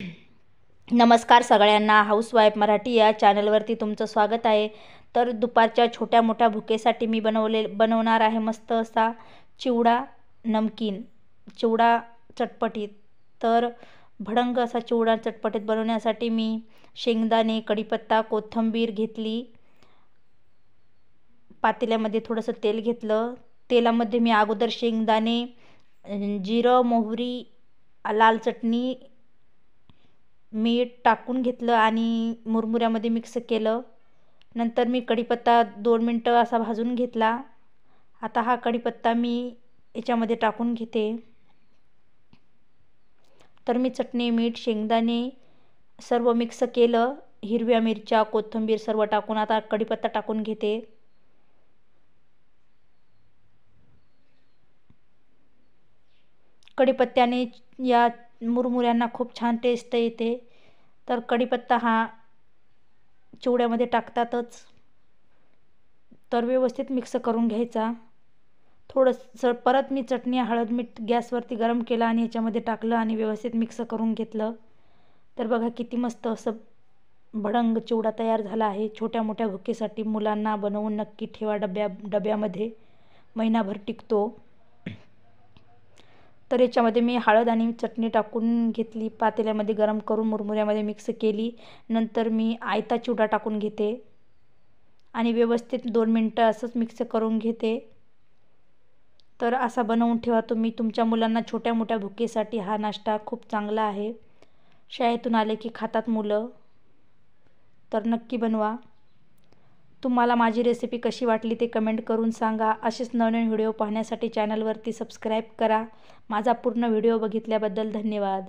नमस्कार सगळ्यांना, हाऊसवाईफ मराठी या चॅनलवरती तुमचं स्वागत आहे। तर दुपारच्या छोट्या मोठ्या भुकेसाठी मी बनवणार आहे मस्त असा चिवडा नमकीन, चिवडा चटपटीत। तर भडंग असा चिवडा चटपटीत बनवण्यासाठी मी शेंगदाणे, कढीपत्ता, कोथिंबीर घेतली। पातेल्यामध्ये थोडंसं तेल घेतलं। तेलामध्ये मी अगोदर शेंगदाणे, जिरं, मोहरी, लाल चटणी, मीठ टाकून घेतलं आणि मुरमुऱ्यामध्ये मिक्स केलं। नंतर मी कढीपत्ता 2 मिनटं असा भाजून घेतला। आता हा कढीपत्ता मी याच्यामध्ये टाकून घेते। तर मी चटणी, मीठ, शेंगदाणे सर्व मिक्स केलं। हिरव्या मिरच्या, कोथिंबीर सर्व टाकून आता कढीपत्ता टाकून घेते। कढीपत्त्याने या मुरमुऱ्यांना खूप छान टेस्ट येते। तर कढीपत्ता हा चिवड्यामध्ये टाकतातच। तर व्यवस्थित मिक्स करून घ्यायचा। थोडंसं परत मी चटणी, हळद, मीठ गॅसवरती गरम केलं आणि याच्यामध्ये टाकलं आणि व्यवस्थित मिक्स करून घेतलं। तर बघा किती मस्त असं भडंग चिवडा तयार झाला आहे। छोट्या मोठ्या भुकेसाठी मुलांना बनवून नक्की ठेवा डब्यामध्ये, महिनाभर टिकतो। तर याच्यामध्ये मी हळद आणि चटणी टाकून घेतली, पातेल्यामध्ये गरम करून मुरमुऱ्यामध्ये मिक्स केली। नंतर मी आयता चिवडा टाकून घेते आणि व्यवस्थित 2 मिनटं असंच मिक्स करून घेते। तर असा बनवून ठेवा तुम्ही तुमच्या मुलांना। छोट्या मोठ्या भुकेसाठी हा नाश्ता खूप चांगला आहे। शाळेतून आले की खातात मुलं। तर नक्की बनवा। तुम्हाला माझी रेसिपी कशी वाटली ते कमेंट करून सांगा। असेच नवीन व्हिडिओ पाहण्यासाठी चॅनलवरती सबस्क्राईब करा। माझा पूर्ण व्हिडिओ बघितल्याबद्दल धन्यवाद।